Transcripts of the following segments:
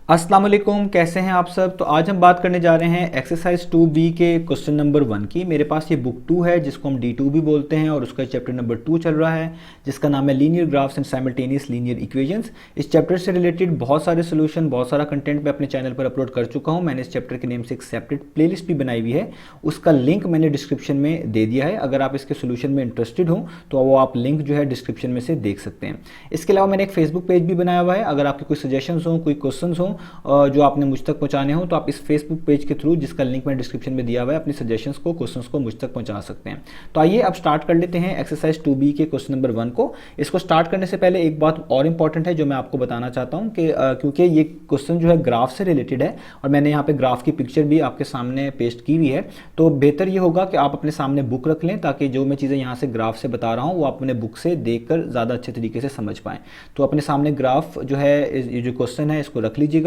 अस्सलाम वालेकुम, कैसे हैं आप सब। तो आज हम बात करने जा रहे हैं एक्सरसाइज 2B के क्वेश्चन नंबर 1 की। मेरे पास ये बुक 2 है जिसको हम D2 भी बोलते हैं और उसका चैप्टर नंबर 2 चल रहा है जिसका नाम है linear graphs and simultaneous linear equations. इस चैप्टर से रिलेटेड बहुत सारे सोल्यूशन, बहुत सारा कंटेंट मैं अपने चैनल पर अपलोड कर चुका हूँ। मैंने इस चैप्टर के नेम से एक सेपरेट प्लेलिस्ट भी बनाई हुई है, उसका लिंक मैंने डिस्क्रिप्शन में दे दिया है। अगर आप इसके सोल्यूशन में इंटरेस्टेड हो तो वो आप लिंक जो है डिस्क्रिप्शन में से देख सकते हैं। इसके अलावा मैंने एक फेसबुक पेज भी बनाया हुआ है। अगर आपके कोई सजेशन हो, कोई क्वेश्चन हो जो आपने मुझ तक पहुंचाने हो तो आप इस फेसबुक पेज के थ्रू, जिसका लिंक मैंने डिस्क्रिप्शन में दिया हुआ है, अपने सजेशंस को, क्वेश्चंस को मुझ तक पहुंचा सकते हैं। तो आइए अब स्टार्ट कर लेते हैं एक्सरसाइज 2B के क्वेश्चन नंबर 1 को। इसको स्टार्ट करने से पहले एक बात और इंपॉर्टेंट है जो मैं आपको बताना चाहता हूं कि क्योंकि ये क्वेश्चन जो है ग्राफ से रिलेटेड है और मैंने यहाँ पे ग्राफ की पिक्चर भी आपके सामने पेस्ट की हुई है, तो बेहतर ये होगा कि आप अपने सामने बुक रख लें ताकि जो मैं चीज़ें यहाँ से ग्राफ से बता रहा हूँ वो आप अपने बुक से देखकर ज़्यादा अच्छे तरीके से समझ पाएँ। तो अपने सामने ग्राफ जो है, ये जो क्वेश्चन है इसको रख लीजिएगा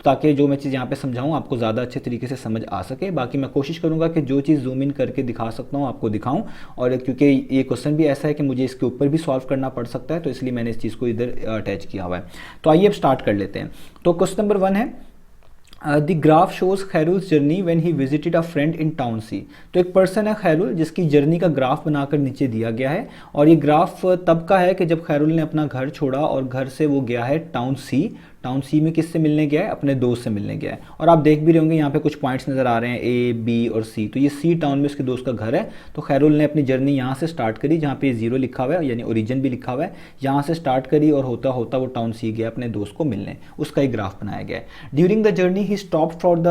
ताकि जो मैं चीज़ यहाँ पे समझाऊँ आपको ज़्यादा अच्छे तरीके से समझ आ सके। बाकी मैं कोशिश करूँगा कि जो चीज़ जूम इन करके दिखा सकता हूँ आपको दिखाऊँ, और क्योंकि ये क्वेश्चन भी ऐसा है कि मुझे इसके ऊपर भी सॉल्व करना पड़ सकता है तो इसलिए मैंने इस चीज़ को इधर अटैच किया हुआ है। तो आइए अब स्टार्ट कर लेते हैं। तो क्वेश्चन नंबर 1 है the graph shows Khairul's journey when he visited a friend in town C. तो एक पर्सन है खैरुल जिसकी जर्नी का ग्राफ बनाकर नीचे दिया गया है, और ये ग्राफ तब का है कि जब खैरुल ने अपना घर छोड़ा और घर से वो गया है टाउन सी। टाउन सी में किससे मिलने गया है? अपने दोस्त से मिलने गया है। और आप देख भी रहे होंगे यहाँ पे कुछ पॉइंट्स नज़र आ रहे हैं A, B और C। तो ये C टाउन में उसके दोस्त का घर है। तो खैरुल ने अपनी जर्नी यहाँ से स्टार्ट करी जहाँ पे 0 लिखा हुआ है, यानी ओरिजिन भी लिखा हुआ है। यहाँ से स्टार्ट करी और होता होता वो टाउन C गया अपने दोस्त को मिलने। उसका एक ग्राफ बनाया गया है। During the journey he stop for the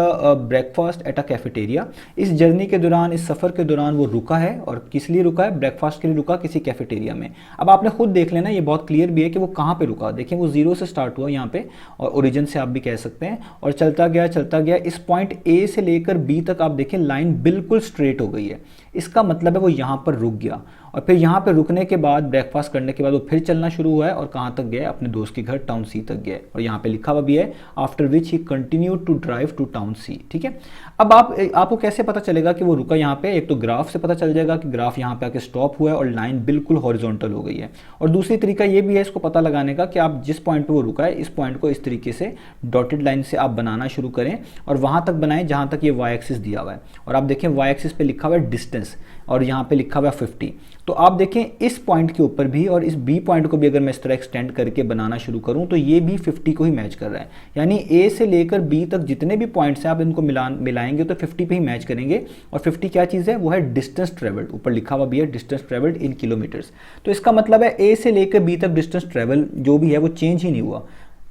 breakfast at a cafeteria. इस जर्नी के दौरान, इस सफ़र के दौरान वो रुका है, और किस लिए रुका है? ब्रेकफास्ट के लिए रुका, किसी कैफेटेरिया में। अब आपने खुद देख लेना, ये बहुत क्लियर भी है कि वो कहाँ पे रुका। देखिए वो 0 से स्टार्ट हुआ यहाँ पे, और ओरिजिन से आप भी कह सकते हैं, और चलता गया इस पॉइंट A से लेकर B तक आप देखें लाइन बिल्कुल स्ट्रेट हो गई है। इसका मतलब है वो यहाँ पर रुक गया, और फिर यहाँ पे रुकने के बाद, ब्रेकफास्ट करने के बाद वो फिर चलना शुरू हुआ है और कहाँ तक गया? अपने दोस्त के घर टाउन C तक गया। और यहाँ पे लिखा हुआ भी है after which he continue to drive to town C। ठीक है। अब आपको कैसे पता चलेगा कि वो रुका यहाँ पे? एक तो ग्राफ से पता चल जाएगा कि ग्राफ यहाँ पे आके स्टॉप हुआ है और लाइन बिल्कुल हॉरिजॉन्टल हो गई है। और दूसरी तरीका ये भी है इसको पता लगाने का कि आप जिस पॉइंट पे वो रुका है, इस पॉइंट को इस तरीके से डॉटेड लाइन से आप बनाना शुरू करें और वहाँ तक बनाएं जहाँ तक ये वाई एक्सिस दिया हुआ है। और आप देखें वाई एक्सिस पे लिखा हुआ है डिस्टेंस, और यहाँ पे लिखा हुआ है 50। तो आप देखें इस पॉइंट के ऊपर भी और इस B पॉइंट को भी अगर मैं इस तरह एक्सटेंड करके बनाना शुरू करूं तो ये भी 50 को ही मैच कर रहा है। यानी A से लेकर B तक जितने भी पॉइंट्स हैं आप इनको मिलाएंगे तो 50 पे ही मैच करेंगे। और 50 क्या चीज़ है? वो है डिस्टेंस ट्रेवल्ड। ऊपर लिखा हुआ भी है डिस्टेंस ट्रेवल्ड इन किलोमीटर्स। तो इसका मतलब है A से लेकर B तक डिस्टेंस ट्रेवल जो भी है वो चेंज ही नहीं हुआ।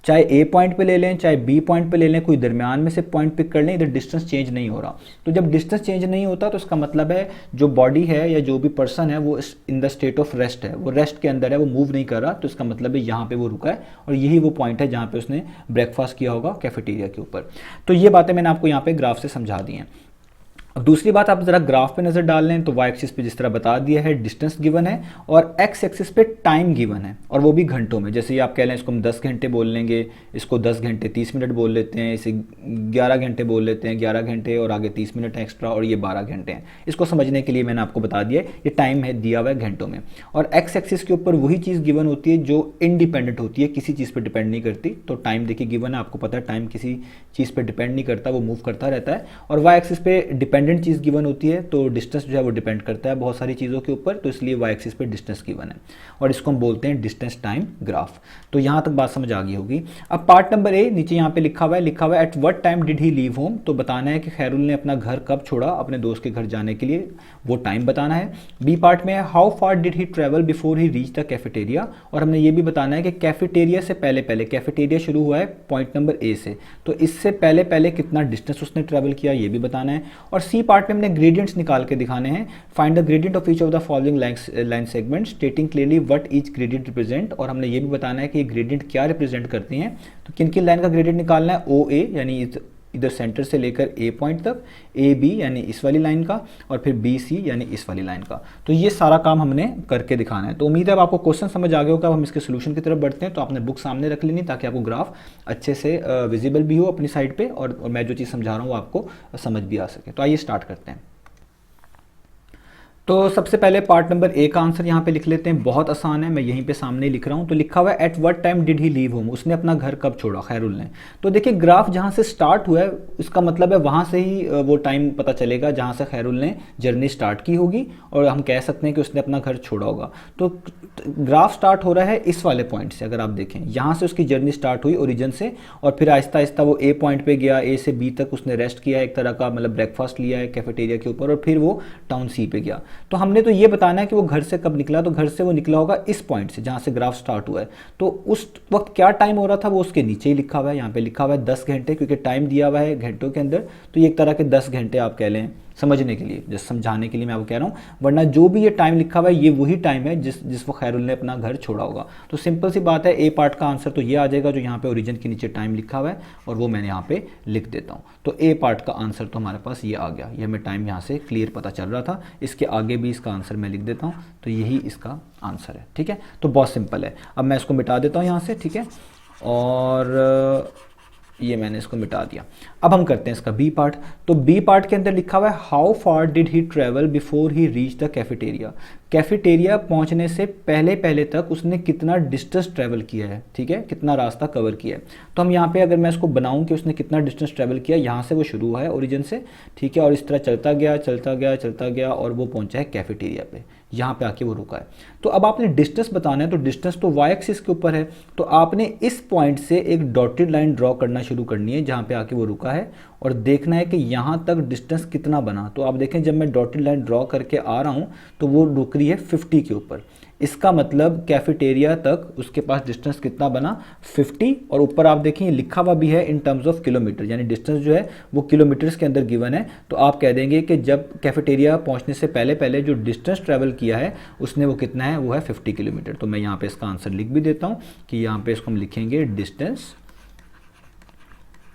चाहे A पॉइंट पे ले लें, चाहे B पॉइंट पे ले लें, कोई दरमियान में से पॉइंट पिक कर लें, इधर डिस्टेंस चेंज नहीं हो रहा। तो जब डिस्टेंस चेंज नहीं होता तो इसका मतलब है जो बॉडी है या जो भी पर्सन है वो in the state of rest है, वो रेस्ट के अंदर है, वो मूव नहीं कर रहा। तो इसका मतलब है यहाँ पे वो रुका है, और यही वो पॉइंट है जहाँ पे उसने ब्रेकफास्ट किया होगा कैफेटेरिया के ऊपर। तो ये बातें मैंने आपको यहाँ पे ग्राफ से समझा दी हैं। अब दूसरी बात, आप जरा ग्राफ पे नज़र डाल लें तो वाई एक्सिस पे जिस तरह बता दिया है डिस्टेंस गिवन है, और एक्स एक्सिस पे टाइम गिवन है, और वो भी घंटों में। जैसे ये आप कह लें इसको हम 10 घंटे बोल लेंगे, इसको 10 घंटे 30 मिनट बोल लेते हैं, इसे 11 घंटे बोल लेते हैं, 11 घंटे और आगे 30 मिनट एक्स्ट्रा, और ये 12 घंटे हैं। इसको समझने के लिए मैंने आपको बता दिया ये टाइम है दिया हुआ है घंटों में। और एक्स एक्सिस के ऊपर वही चीज़ गिवन होती है जो इंडिपेंडेंट होती है, किसी चीज़ पर डिपेंड नहीं करती। तो टाइम देखिए गिवन है, आपको पता है टाइम किसी चीज़ पर डिपेंड नहीं करता, वो मूव करता रहता है। और वाई एक्सिस पे डिपेंडेंट चीज़ गिवन होती है, तो डिस्टेंस जो है वो डिपेंड करता है बहुत सारी चीज़ों के ऊपर, तो इसलिए वाई एक्सिस पे डिस्टेंस गिवन है, और इसको हम बोलते हैं डिस्टेंस टाइम ग्राफ। तो यहाँ तक बात समझ आ गई होगी। अब पार्ट नंबर A, नीचे यहाँ पे लिखा हुआ है at what time did he leave home. तो बताना है कि खैरुल ने अपना घर कब छोड़ा, अपने दोस्त के घर जाने के लिए, वो टाइम बताना है। B पार्ट में है how far did he travel before he reach the cafeteria, और हमने ये भी बताना है कि कैफेटेरिया से पहले पहले, कैफेटेरिया शुरू हुआ है पॉइंट नंबर A से, तो इससे पहले पहले कितना डिस्टेंस उसने ट्रेवल किया ये भी बताना है। और C पार्ट में हमने ग्रेडियंट्स निकाल के दिखाने हैं। Find the gradient of each of the following line segment स्टेटिंग clearly what each gradient represent, और हमने ये भी बताना है कि ये ग्रेडियंट क्या रिप्रेजेंट करती हैं। तो किन किन लाइन का ग्रेडियंट निकालना है? OA यानी इधर सेंटर से लेकर A पॉइंट तक, AB यानी इस वाली लाइन का, और फिर BC यानी इस वाली लाइन का। तो ये सारा काम हमने करके दिखाना है। तो उम्मीद है अब आपको क्वेश्चन समझ आ गया होगा। अब हम इसके सोल्यूशन की तरफ बढ़ते हैं। तो आपने बुक सामने रख लेनी ताकि आपको ग्राफ अच्छे से विजिबल भी हो अपनी साइड पे, और मैं जो चीज़ समझा रहा हूँ आपको समझ भी आ सके। तो आइए स्टार्ट करते हैं। तो सबसे पहले पार्ट नंबर ए का आंसर यहाँ पे लिख लेते हैं, बहुत आसान है, मैं यहीं पे सामने लिख रहा हूँ। तो लिखा हुआ है at what time did he leave home, उसने अपना घर कब छोड़ा, खैरुल ने। तो देखिए ग्राफ जहाँ से स्टार्ट हुआ है उसका मतलब है वहाँ से ही वो टाइम पता चलेगा जहाँ से खैरुल ने जर्नी स्टार्ट की होगी, और हम कह सकते हैं कि उसने अपना घर छोड़ा होगा। तो ग्राफ स्टार्ट हो रहा है इस वाले पॉइंट से, अगर आप देखें यहाँ से उसकी जर्नी स्टार्ट हुई ओरिजिन से, और फिर आहिस्ता आहिस्ता वो ए पॉइंट पे गया, ए से बी तक उसने रेस्ट किया, एक तरह का मतलब ब्रेकफास्ट लिया है कैफेटेरिया के ऊपर, और फिर वो टाउन सी पे गया। तो हमने तो ये बताना है कि वो घर से कब निकला, तो घर से वो निकला होगा इस पॉइंट से जहाँ से ग्राफ स्टार्ट हुआ है। तो उस वक्त क्या टाइम हो रहा था वो उसके नीचे ही लिखा हुआ है, यहाँ पे लिखा हुआ है 10 घंटे, क्योंकि टाइम दिया हुआ है घंटों के अंदर, तो ये एक तरह के 10 घंटे आप कह लें, समझने के लिए, जस्ट समझाने के लिए मैं आपको कह रहा हूँ, वरना जो भी ये टाइम लिखा हुआ है ये वही टाइम है जिस वो खैरुल ने अपना घर छोड़ा होगा। तो सिंपल सी बात है, ए पार्ट का आंसर तो ये आ जाएगा जो यहाँ पे ओरिजिन के नीचे टाइम लिखा हुआ है, और वो मैंने यहाँ पे लिख देता हूँ। तो ए पार्ट का आंसर तो हमारे पास ये आ गया, ये हमें टाइम यहाँ से क्लियर पता चल रहा था। इसके आगे भी इसका आंसर मैं लिख देता हूँ, तो यही इसका आंसर है। ठीक है, तो बहुत सिंपल है। अब मैं इसको मिटा देता हूँ यहाँ से, ठीक है, और ये मैंने इसको मिटा दिया। अब हम करते हैं इसका बी पार्ट। तो बी पार्ट के अंदर लिखा हुआ है how far did he travel before he reach the cafeteria. Cafeteria पहुंचने से पहले पहले तक उसने कितना डिस्टेंस ट्रैवल किया है, ठीक है, कितना रास्ता कवर किया है। तो हम यहाँ पे अगर मैं इसको बनाऊं कि उसने कितना डिस्टेंस ट्रैवल किया, यहाँ से वो शुरू हुआ है ओरिजिन से, ठीक है, और इस तरह चलता गया चलता गया चलता गया, और वो पहुंचा है कैफेटेरिया पे, यहाँ पे आके वो रुका है। तो अब आपने डिस्टेंस बताना है, तो डिस्टेंस तो वाई एक्सिस के ऊपर है, तो आपने इस पॉइंट से एक डॉटेड लाइन ड्रॉ करना शुरू करनी है जहाँ पे आके वो रुका है, और देखना है कि यहाँ तक डिस्टेंस कितना बना। तो आप देखें जब मैं डॉटेड लाइन ड्रॉ करके आ रहा हूँ तो वो रुक रही है 50 के ऊपर। इसका मतलब कैफेटेरिया तक उसके पास डिस्टेंस कितना बना, 50, और ऊपर आप देखें लिखा हुआ भी है इन टर्म्स ऑफ किलोमीटर, यानी डिस्टेंस जो है वो किलोमीटर्स के अंदर गिवन है। तो आप कह देंगे कि जब कैफेटेरिया पहुंचने से पहले पहले जो डिस्टेंस ट्रैवल किया है उसने वो कितना है, वो है 50 किलोमीटर। तो मैं यहाँ पे इसका आंसर लिख भी देता हूँ कि यहाँ पे इसको हम लिखेंगे डिस्टेंस,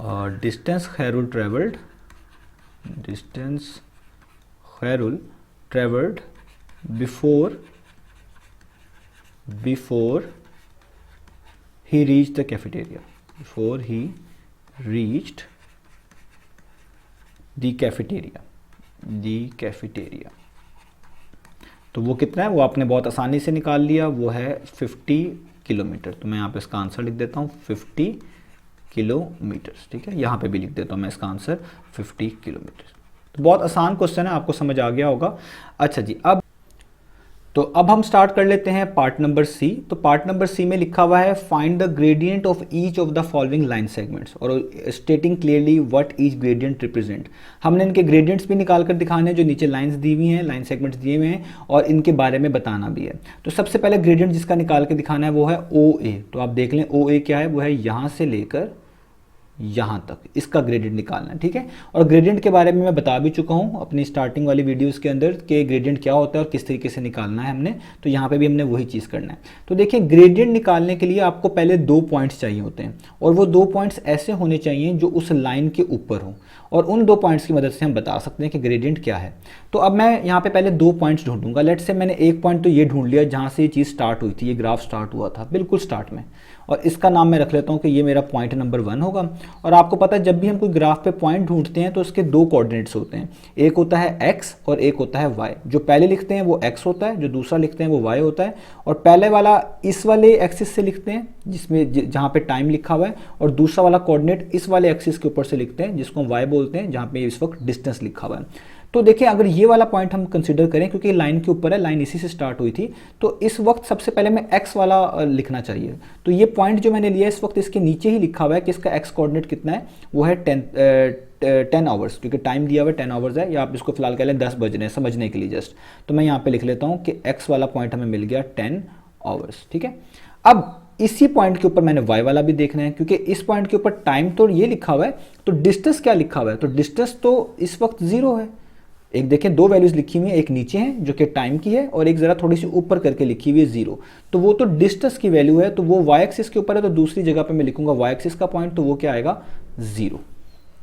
और distance Khairul travelled, distance Khairul travelled before he reached the cafeteria, before he reached the cafeteria। तो वो कितना है, वो आपने बहुत आसानी से निकाल लिया, वो है 50 किलोमीटर। तो मैं यहाँ पे इसका आंसर लिख देता हूँ 50 किलोमीटर, ठीक है, यहाँ पे भी लिख देता हूँ मैं इसका आंसर 50 किलोमीटर। तो बहुत आसान क्वेश्चन है, आपको समझ आ गया होगा। अच्छा जी, अब हम स्टार्ट कर लेते हैं पार्ट नंबर सी। तो पार्ट नंबर सी में लिखा हुआ है find the gradient of each of the following line segments, और stating clearly what each gradient represent. हमने इनके ग्रेडियंट्स भी निकाल कर दिखाने हैं, जो नीचे लाइंस दी हुई हैं, लाइन सेगमेंट्स दिए हुए हैं, और इनके बारे में बताना भी है। तो सबसे पहले ग्रेडियंट जिसका निकाल के दिखाना है वो है ओ ए। तो आप देख लें ओ ए क्या है, वो है यहाँ से लेकर यहाँ तक, इसका ग्रेडियंट निकालना है, ठीक है। और ग्रेडियंट के बारे में मैं बता भी चुका हूँ अपनी स्टार्टिंग वाली वीडियोस के अंदर कि ग्रेडियंट क्या होता है और किस तरीके से निकालना है हमने। तो यहाँ पे भी हमने वही चीज़ करना है। तो देखिए ग्रेडियंट निकालने के लिए आपको पहले 2 पॉइंट्स चाहिए होते हैं, और वो 2 पॉइंट्स ऐसे होने चाहिए जो उस लाइन के ऊपर हो, और उन 2 पॉइंट्स की मदद से हम बता सकते हैं कि ग्रेडियंट क्या है। तो अब मैं यहाँ पे पहले 2 पॉइंट्स ढूंढूंगा। लेट्स से मैंने एक पॉइंट तो ये ढूंढ लिया जहाँ से ये चीज़ स्टार्ट हुई थी, ये ग्राफ स्टार्ट हुआ था बिल्कुल स्टार्ट में, और इसका नाम मैं रख लेता हूँ कि ये मेरा पॉइंट नंबर 1 होगा। और आपको पता है जब भी हम कोई ग्राफ पे पॉइंट ढूंढते हैं तो उसके 2 कोऑर्डिनेट्स होते हैं, एक होता है x और एक होता है y। जो पहले लिखते हैं वो x होता है, जो दूसरा लिखते हैं वो y होता है। और पहले वाला इस वाले एक्सिस से लिखते हैं जिसमें जहाँ पे टाइम लिखा हुआ है, और दूसरा वाला कोऑर्डिनेट इस वाले एक्सिस के ऊपर से लिखते हैं जिसको हम y बोलते हैं, जहाँ पे इस वक्त डिस्टेंस लिखा हुआ है। तो देखिए अगर ये वाला पॉइंट हम कंसीडर करें, क्योंकि लाइन के ऊपर है, लाइन इसी से स्टार्ट हुई थी, तो इस वक्त सबसे पहले मैं x वाला लिखना चाहिए। तो ये पॉइंट जो मैंने लिया इस वक्त इसके नीचे ही लिखा हुआ है कि इसका x कोऑर्डिनेट कितना है, वो है 10 आवर्स, क्योंकि टाइम दिया हुआ है 10 आवर्स है, या आप इसको फिलहाल कह लें 10 बज रहे हैं समझने के लिए जस्ट। तो मैं यहाँ पे लिख लेता हूँ कि x वाला पॉइंट हमें मिल गया 10 आवर्स, ठीक है। अब इसी पॉइंट के ऊपर मैंने y वाला भी देखना है, क्योंकि इस पॉइंट के ऊपर टाइम तो ये लिखा हुआ है, तो डिस्टेंस क्या लिखा हुआ है, तो डिस्टेंस तो इस वक्त 0 है। एक देखें 2 वैल्यूज लिखी हुई है, एक नीचे है जो कि टाइम की है, और एक जरा थोड़ी सी ऊपर करके लिखी हुई है 0। तो वो तो डिस्टेंस की वैल्यू है, तो वो y एक्सिस के ऊपर है, तो दूसरी जगह पे मैं लिखूंगा y एक्सिस का पॉइंट, तो वो क्या आएगा 0।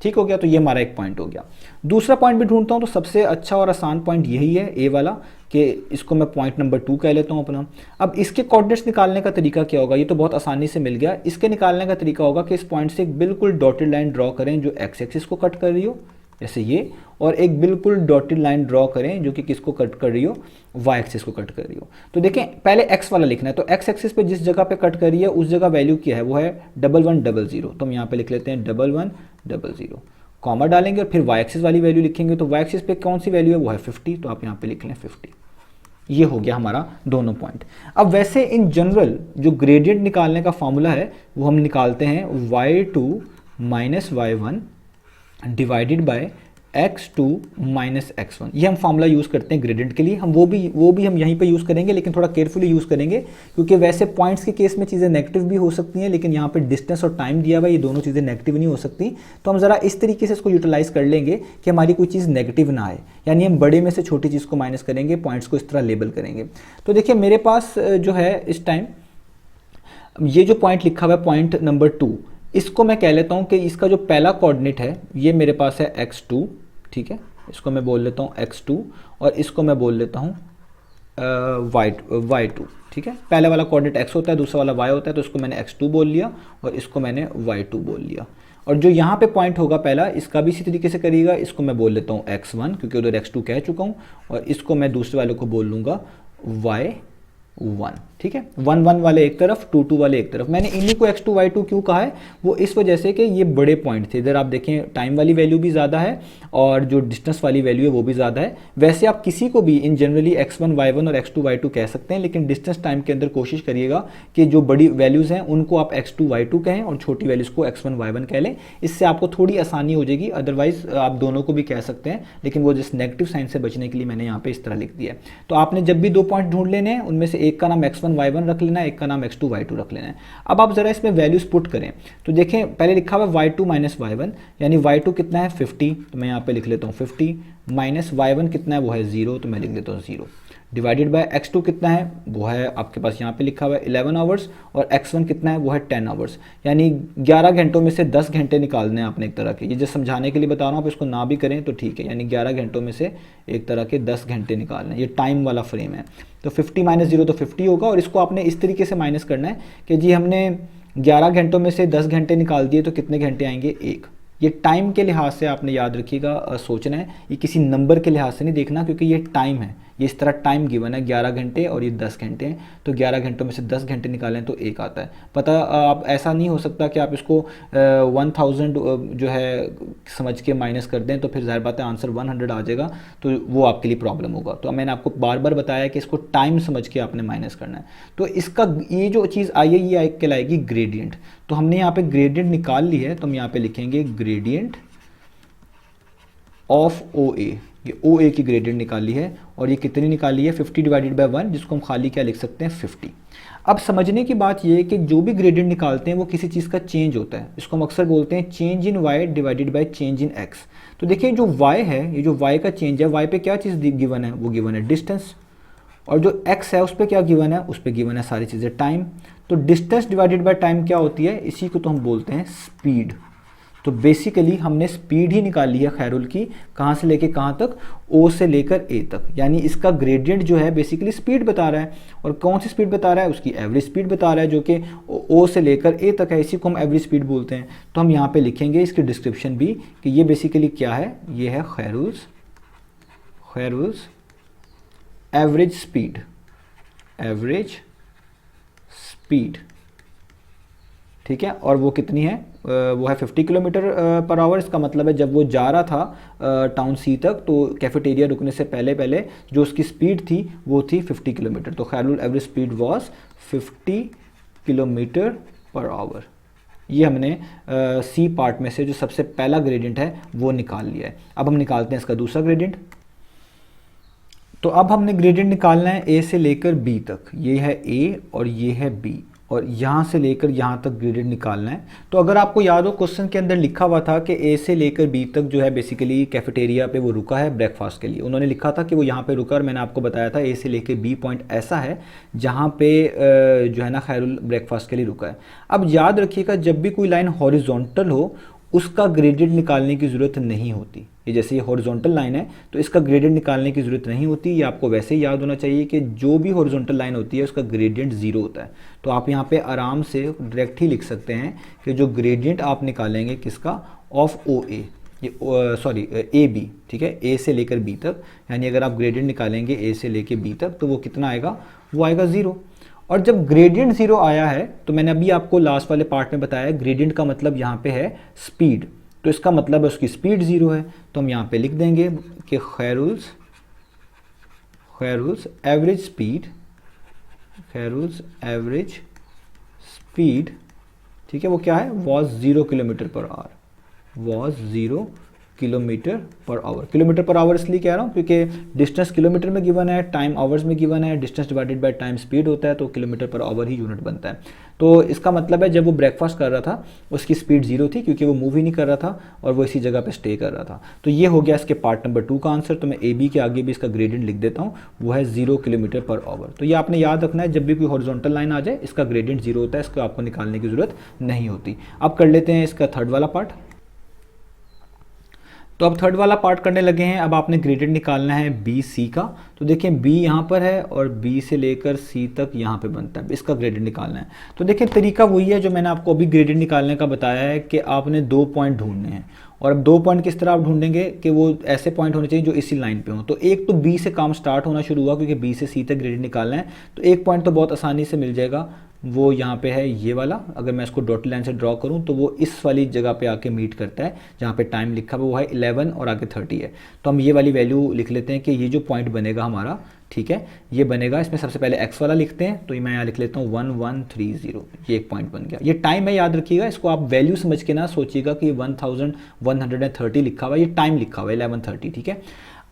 ठीक हो गया, तो ये हमारा एक पॉइंट हो गया। दूसरा पॉइंट भी ढूंढता हूं, तो सबसे अच्छा और आसान पॉइंट यही है ए वाला, कि इसको मैं पॉइंट नंबर 2 कह लेता हूं अपना। अब इसके कोऑर्डिनेट्स निकालने का तरीका क्या होगा, ये तो बहुत आसानी से मिल गया। इसके निकालने का तरीका होगा कि इस पॉइंट से एक बिल्कुल डॉटेड लाइन ड्रॉ करें जो एक्स एक्सिस को कट कर रही हो, जैसे ये, और एक बिल्कुल डॉटेड लाइन ड्रॉ करें जो कि किसको कट कर रही हो, वाई एक्सिस को कट कर रही हो। तो देखें पहले एक्स वाला लिखना है, तो एक्स एक्सिस पे जिस जगह पे कट कर रही है उस जगह वैल्यू क्या है, वो है 1100। तो हम यहाँ पे लिख लेते हैं 1100, कॉमा डालेंगे और फिर वाई एक्सिस वाली वैल्यू लिखेंगे। तो वाई एक्सिस पे कौन सी वैल्यू है, वो है 50, तो आप यहाँ पे लिख लें 50। ये हो गया हमारा दोनों पॉइंट। अब वैसे इन जनरल जो ग्रेडियंट निकालने का फॉर्मूला है वो हम निकालते हैं y2 minus y1 divided by x2 minus x1। ये हम फार्मूला यूज़ करते हैं ग्रेडियंट के लिए। हम वो भी हम यहीं पे यूज़ करेंगे, लेकिन थोड़ा केयरफुली यूज़ करेंगे, क्योंकि वैसे पॉइंट्स के केस में चीज़ें नेगेटिव भी हो सकती हैं, लेकिन यहाँ पे डिस्टेंस और टाइम दिया हुआ है, ये दोनों चीज़ें नेगेटिव नहीं हो सकती। तो हम ज़रा इस तरीके से इसको यूटिलाइज़ कर लेंगे कि हमारी कोई चीज़ नेगेटिव ना आए, यानी हम बड़े में से छोटी चीज़ को माइनस करेंगे, पॉइंट्स को इस तरह लेबल करेंगे। तो देखिए मेरे पास जो है इस टाइम ये जो पॉइंट लिखा हुआ है पॉइंट नंबर 2, इसको मैं कह लेता हूँ कि इसका जो पहला कोऑर्डिनेट है ये मेरे पास है x2, ठीक है, इसको मैं बोल लेता हूँ x2 और इसको मैं बोल लेता हूँ y2, ठीक है। पहले वाला कोऑर्डिनेट x होता है, दूसरा वाला y होता है, तो इसको मैंने x2 बोल लिया और इसको मैंने y2 बोल लिया। और जो यहाँ पे पॉइंट होगा पहला, इसका भी इसी तरीके से करिएगा, इसको मैं बोल लेता हूँ x1 क्योंकि उधर x2 कह चुका हूँ, और इसको मैं दूसरे वाले को बोल लूँगा y1, ठीक है। 1 1 वाले एक तरफ, 2 2 वाले एक तरफ। मैंने इन्हीं को x2 y2 क्यों कहा है, वो इस वजह से कि ये बड़े पॉइंट थे। इधर आप देखें टाइम वाली वैल्यू भी ज़्यादा है और जो डिस्टेंस वाली वैल्यू है वो भी ज़्यादा है। वैसे आप किसी को भी इन जनरली x1 y1 और x2 y2 कह सकते हैं, लेकिन डिस्टेंस टाइम के अंदर कोशिश करिएगा कि जो बड़ी वैल्यूज़ हैं उनको आप x2 y2 कहें और छोटी वैल्यूज़ को x1 y1 कह लें। इससे आपको थोड़ी आसानी हो जाएगी। अदरवाइज़ आप दोनों को भी कह सकते हैं, लेकिन वो जिस नेगेटिव साइन से बचने के लिए मैंने यहाँ पे इस तरह लिख दिया है। तो आपने जब भी 2 पॉइंट ढूंढ लेने हैं, उनमें से एक का नाम x1 y1 रख लेना है, एक का नाम x2 y2 रख लेना है। अब आप जरा इसमें वैल्यूज पुट करें, तो देखें पहले लिखा हुआ है y2 माइनस y1, यानी y2 कितना है 50, तो मैं यहाँ पे लिख लेता हूँ 50, माइनस y1 कितना है वो है 0, तो मैं लिख लेता हूँ 0, डिवाइडेड बाय x2 कितना है वो है आपके पास यहाँ पे लिखा हुआ है 11 आवर्स, और x1 कितना है वो है 10 आवर्स, यानी 11 घंटों में से 10 घंटे निकालने हैं आपने एक तरह के। ये जो समझाने के लिए बता रहा हूँ, आप इसको ना भी करें तो ठीक है, यानी 11 घंटों में से एक तरह के 10 घंटे निकालने हैं। ये टाइम वाला फ्रेम है। तो 50 माइनस 0 तो 50 होगा, और इसको आपने इस तरीके से माइनस करना है कि जी हमने 11 घंटों में से 10 घंटे निकाल दिए तो कितने घंटे आएंगे, 1। ये टाइम के लिहाज से आपने याद रखिएगा, सोचना है, ये किसी नंबर के लिहाज से नहीं देखना, क्योंकि ये टाइम है, ये इस तरह टाइम गिवन है 11 घंटे और ये 10 घंटे हैं। तो 11 घंटों में से 10 घंटे निकालें तो 1 आता है। पता आप ऐसा नहीं हो सकता कि आप इसको 1000 जो है समझ के माइनस कर दें, तो फिर जाहिर बात है आंसर 100 आ जाएगा, तो वो आपके लिए प्रॉब्लम होगा। तो मैंने आपको बार बार बताया कि इसको टाइम समझ के आपने माइनस करना है। तो इसका ये जो चीज़ आई है ये कहलाएगी ग्रेडियंट। तो हमने यहाँ पे ग्रेडियंट निकाल ली है, तो हम यहाँ पे लिखेंगे ग्रेडियंट ऑफ OA। ये OA की ग्रेडियंट निकाली है, और ये कितनी निकाली है 50 डिवाइडेड बाय 1, जिसको हम खाली क्या लिख सकते हैं 50। अब समझने की बात ये है कि जो भी ग्रेडियंट निकालते हैं वो किसी चीज़ का चेंज होता है। इसको हम अक्सर बोलते हैं change in y divided by change in x। तो देखिए जो y है, ये जो y का चेंज है, y पे क्या चीज़ गिवन है, वो गिवन है डिस्टेंस, और जो x है उस पर क्या गिवन है, उस पर गिवन है सारी चीज़ें टाइम। तो डिस्टेंस डिवाइडेड बाय टाइम क्या होती है, इसी को तो हम बोलते हैं स्पीड। तो बेसिकली हमने स्पीड ही निकाली है खैरुल की, कहाँ से लेके कहाँ तक, O से लेकर A तक, यानी इसका ग्रेडियंट जो है बेसिकली स्पीड बता रहा है। और कौन सी स्पीड बता रहा है, उसकी एवरेज स्पीड बता रहा है, जो कि O से लेकर A तक है, इसी को हम एवरेज स्पीड बोलते हैं। तो हम यहाँ पे लिखेंगे इसकी डिस्क्रिप्शन भी कि ये बेसिकली क्या है, ये है खैरुल्स एवरेज स्पीड, ठीक है। और वो कितनी है, वो है 50 किलोमीटर पर आवर। इसका मतलब है जब वो जा रहा था टाउन C तक, तो कैफेटेरिया रुकने से पहले जो उसकी स्पीड थी वो थी 50 किलोमीटर। तो Khairul average speed was 50 kilometre per hour. ये हमने C पार्ट में से जो सबसे पहला ग्रेडियंट है वो निकाल लिया है। अब हम निकालते हैं इसका दूसरा ग्रेडियंट। तो अब हमने ग्रेडियंट निकालना है A से लेकर B तक। ये है A और ये है B, और यहाँ से लेकर यहाँ तक ग्रेडियंट निकालना है। तो अगर आपको याद हो क्वेश्चन के अंदर लिखा हुआ था कि A से लेकर B तक जो है बेसिकली कैफेटेरिया पे वो रुका है ब्रेकफास्ट के लिए। उन्होंने लिखा था कि वो यहाँ पे रुका, और मैंने आपको बताया था A से लेकर B पॉइंट ऐसा है जहाँ पे जो है ना खैरुल ब्रेकफास्ट के लिए रुका है। अब याद रखिएगा जब भी कोई लाइन हॉरिजॉन्टल हो उसका ग्रेडियंट निकालने की ज़रूरत नहीं होती। ये जैसे ये हॉरिजॉन्टल लाइन है तो इसका ग्रेडियंट निकालने की ज़रूरत नहीं होती। ये आपको वैसे ही याद होना चाहिए कि जो भी हॉरिजॉन्टल लाइन होती है उसका ग्रेडियंट 0 होता है। तो आप यहाँ पे आराम से डायरेक्ट ही लिख सकते हैं कि जो ग्रेडियंट आप निकालेंगे किसका, ऑफ OA, ये सॉरी ए बी, ठीक है, ए से लेकर बी तक, यानी अगर आप ग्रेडियंट निकालेंगे ए से लेकर बी तक तो वो कितना आएगा, वो आएगा 0। और जब ग्रेडियंट 0 आया है तो मैंने अभी आपको लास्ट वाले पार्ट में बताया ग्रेडियंट का मतलब यहाँ पे है स्पीड, तो इसका मतलब है उसकी स्पीड 0 है। तो हम यहाँ पे लिख देंगे कि खैरुल्स एवरेज स्पीड, ठीक है, वो क्या है, was 0 kilometre per our, was 0 kilometre per our. Kilometre per our इसलिए कह रहा हूँ क्योंकि डिस्टेंस किलोमीटर में गिवन है, टाइम आवर्स में गिवन है, distance divided by time speed होता है, तो kilometre per our he unit बनता है। तो इसका मतलब है जब वो ब्रेकफास्ट कर रहा था उसकी स्पीड 0 थी क्योंकि वो मूव ही नहीं कर रहा था और वो इसी जगह पे स्टे कर रहा था। तो ये हो गया इसके पार्ट नंबर 2 का आंसर। तो मैं ए बी के आगे भी इसका ग्रेडियंट लिख देता हूँ, वो है 0 किलोमीटर पर आवर। तो ये आपने याद रखना है, जब भी कोई हॉरिजॉन्टल लाइन आ जाए इसका ग्रेडियंट 0 होता है, इसको आपको निकालने की जरूरत नहीं होती। अब कर लेते हैं इसका थर्ड वाला पार्ट। तो अब थर्ड वाला पार्ट करने लगे हैं। अब आपने ग्रेडियंट निकालना है बी सी का। तो देखिए बी यहाँ पर है और बी से लेकर सी तक यहाँ पे बनता है, इसका ग्रेडियंट निकालना है। तो देखिए तरीका वही है जो मैंने आपको अभी ग्रेडियंट निकालने का बताया है कि आपने 2 पॉइंट ढूंढने हैं। और अब 2 पॉइंट किस तरह आप ढूंढेंगे कि वो ऐसे पॉइंट होने चाहिए जो इसी लाइन पे हो। तो एक तो बी से काम स्टार्ट होना शुरू हुआ क्योंकि बी से सी तक ग्रेडियंट निकालना है, तो एक पॉइंट तो बहुत आसानी से मिल जाएगा, वो यहाँ पे है ये वाला। अगर मैं इसको डॉटेड लाइन से ड्रॉ करूँ तो वो इस वाली जगह पे आके मीट करता है जहाँ पे टाइम लिखा हुआ वो है 11 और आगे 30 है। तो हम ये वाली वैल्यू लिख लेते हैं कि ये जो पॉइंट बनेगा हमारा, ठीक है, ये बनेगा, इसमें सबसे पहले x वाला लिखते हैं। तो मैं यहाँ लिख लेता हूँ 1130, ये एक पॉइंट बन गया। ये टाइम है, याद रखिएगा, इसको आप वैल्यू समझ के ना सोचिएगा कि 1130 लिखा हुआ है, ये टाइम लिखा हुआ है 1130, ठीक है।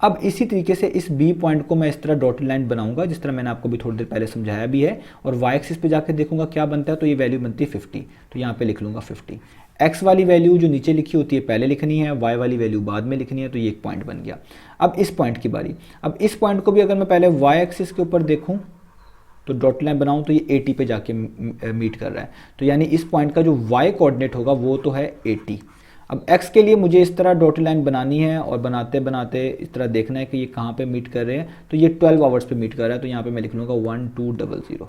अब इसी तरीके से इस बी पॉइंट को मैं इस तरह डॉटेड लाइन बनाऊंगा जिस तरह मैंने आपको भी थोड़ी देर पहले समझाया भी है, और वाई एक्सिस पे जाकर देखूंगा क्या बनता है। तो ये वैल्यू बनती है 50, तो यहाँ पे लिख लूंगा 50। एक्स वाली वैल्यू जो नीचे लिखी होती है पहले लिखनी है, वाई वाली वैल्यू बाद में लिखनी है, तो ये एक पॉइंट बन गया। अब इस पॉइंट की बारी। अब इस पॉइंट को भी अगर मैं पहले वाई एक्सिस के ऊपर देखूँ तो डॉट लाइन बनाऊँ तो ये 80 पे जाके मीट कर रहा है, तो यानी इस पॉइंट का जो वाई कोऑर्डिनेट होगा वो तो है 80। अब x के लिए मुझे इस तरह डॉटेड लाइन बनानी है और बनाते बनाते इस तरह देखना है कि ये कहाँ पे मीट कर रहे हैं। तो ये 12 आवर्स पे मीट कर रहा है, तो यहाँ पे मैं लिख लूँगा 1200,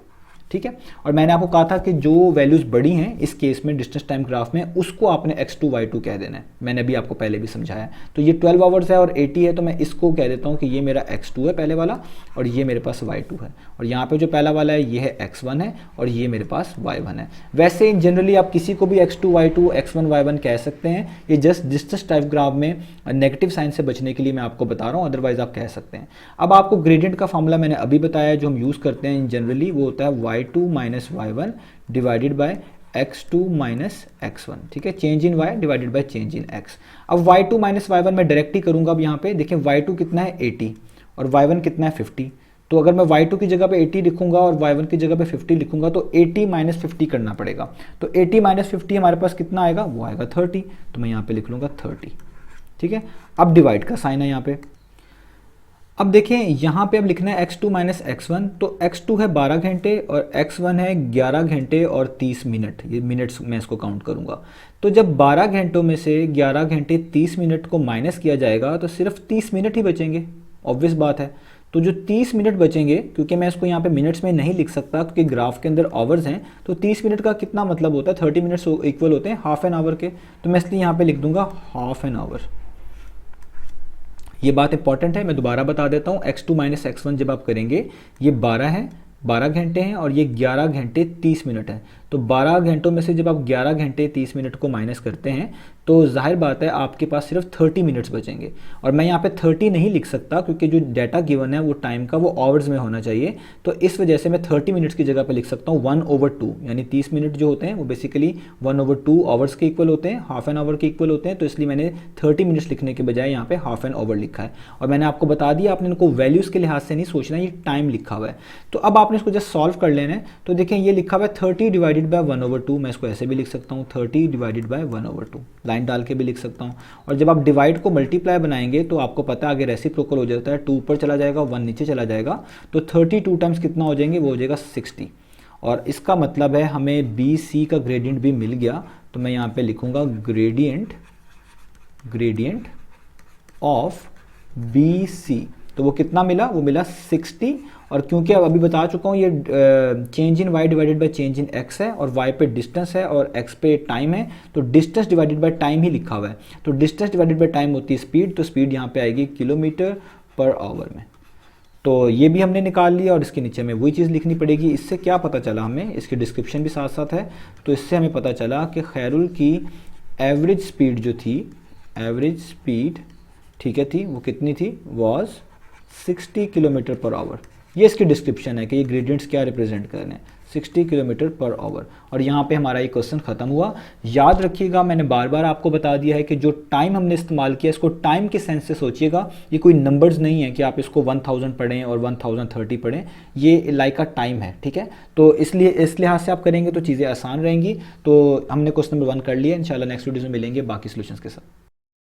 ठीक है। और मैंने आपको कहा था कि जो वैल्यूज़ बड़ी हैं इस केस में डिस्टेंस टाइम ग्राफ में, उसको आपने x2 y2 कह देना है। मैंने अभी आपको पहले भी समझाया। तो ये 12 आवर्स है और 80 है, तो मैं इसको कह देता हूँ कि ये मेरा x2 है पहले वाला और ये मेरे पास y2 है। और यहाँ पे जो पहला वाला है ये है x1 है और ये मेरे पास y1 है। वैसे जनरली आप किसी को भी x2 y2 x1 y1 कह सकते हैं, ये जस्ट डिस्टेंस टाइप ग्राफ में नेगेटिव साइन से बचने के लिए मैं आपको बता रहा हूँ, अदरवाइज आप कह सकते हैं। अब आपको ग्रेडियंट का फॉर्मूला मैंने अभी बताया जो हम यूज़ करते हैं जनरली, वो होता है y2 minus y1 divided by x2 minus x1, ठीक है, change in y divided by change in x। अब y2 माइनस y1 मैं डायरेक्ट ही करूंगा। अब यहाँ पे देखिए y2 कितना है 80 और y1 कितना है 50। तो अगर मैं y2 की जगह पे 80 लिखूंगा और y1 की जगह पे 50 लिखूंगा तो 80 माइनस 50 करना पड़ेगा। तो 80 माइनस 50 हमारे पास कितना आएगा, वो आएगा 30। तो मैं यहाँ पे लिख लूँगा 30, ठीक है। अब डिवाइड का साइन है यहाँ पे। अब देखें यहाँ पे अब लिखना है x2 माइनस x1। तो x2 है 12 घंटे और x1 है 11 घंटे और 30 मिनट, ये मिनट्स मैं इसको काउंट करूँगा। तो जब 12 घंटों में से 11 घंटे 30 मिनट को माइनस किया जाएगा तो सिर्फ 30 मिनट ही बचेंगे, ऑब्वियस बात है। तो जो 30 मिनट बचेंगे, क्योंकि मैं इसको यहाँ पे मिनट्स में नहीं लिख सकता क्योंकि ग्राफ के अंदर आवर्स हैं, तो 30 मिनट का कितना मतलब होता है, 30 मिनट्स इक्वल होते हैं हाफ एन आवर के। तो मैं इसलिए यहाँ पे लिख दूंगा हाफ एन आवर। ये बात इंपॉर्टेंट है, मैं दोबारा बता देता हूँ। x2 माइनस x1 जब आप करेंगे, ये 12 है, 12 घंटे हैं और ये 11 घंटे 30 मिनट है। तो 12 घंटों में से जब आप 11 घंटे 30 मिनट को माइनस करते हैं तो जाहिर बात है आपके पास सिर्फ 30 मिनट्स बचेंगे। और मैं यहाँ पे 30 नहीं लिख सकता क्योंकि जो डाटा गिवन है वो टाइम का वो आवर्स में होना चाहिए। तो इस वजह से मैं 30 मिनट्स की जगह पे लिख सकता हूँ 1/2, यानी 30 मिनट जो होते हैं वो बेसिकली 1/2 आवर्स के इक्वल होते हैं, हाफ एन आवर के इक्वल होते हैं। तो इसलिए मैंने 30 मिनट्स लिखने के बजाय यहाँ पे हाफ एन आवर लिखा है। और मैंने आपको बता दिया, आपने इनको वैल्यूज़ के लिहाज से नहीं सोचना, ये टाइम लिखा हुआ है। तो अब आपने इसको जस्ट सॉल्व कर लेना है। तो देखें ये लिखा हुआ है 30 डिवाइडेड बाय 1/2, मैं इसको ऐसे भी लिख सकता हूँ 30 डिवाइडेड बाय 1/2, लाइन डाल के भी लिख सकता हूँ। और जब आप डिवाइड को मल्टीप्लाई बनाएंगे तो आपको पता है आगे रेसिप्रोकल हो जाता है, 2 ऊपर चला जाएगा 1 नीचे चला जाएगा। तो 32 टाइम्स कितना हो जाएंगे, वो हो जाएगा 60। और इसका मतलब है हमें बी सी का ग्रेडियंट भी मिल गया। तो मैं यहाँ पे लिखूंगा ग्रेडियंट ऑफ बी सी। तो वो कितना मिला, वो मिला 60। और क्योंकि अब अभी बता चुका हूँ ये change in y divided by change in x है और y पे डिस्टेंस है और x पे टाइम है, तो डिस्टेंस डिवाइडेड बाय टाइम ही लिखा हुआ है। तो डिस्टेंस डिवाइडेड बाय टाइम होती है स्पीड, तो स्पीड यहाँ पे आएगी किलोमीटर पर आवर में। तो ये भी हमने निकाल लिया और इसके नीचे में वही चीज़ लिखनी पड़ेगी। इससे क्या पता चला हमें, इसकी डिस्क्रिप्शन भी साथ साथ है, तो इससे हमें पता चला कि खैरुल की एवरेज स्पीड जो थी, एवरेज स्पीड ठीक है थी, वो कितनी थी, वॉज 60 किलोमीटर पर आवर। ये इसकी डिस्क्रिप्शन है कि ये ग्रेडियंट्स क्या रिप्रेजेंट कर रहे हैं, 60 किलोमीटर पर आवर। और यहाँ पे हमारा ये क्वेश्चन ख़त्म हुआ। याद रखिएगा, मैंने बार बार आपको बता दिया है कि जो टाइम हमने इस्तेमाल किया इसको टाइम के सेंस से सोचिएगा। ये कोई नंबर्स नहीं है कि आप इसको 1000 पढ़ें और 1030 पढ़ें, ये लाइक का टाइम है, ठीक है। तो इसलिए इस लिहाज से आप करेंगे तो चीज़ें आसान रहेंगी। तो हमने क्वेश्चन नंबर 1 कर लिया। इंशाल्लाह नेक्स्ट वीडियो में मिलेंगे बाकी सोल्यूशंस के साथ।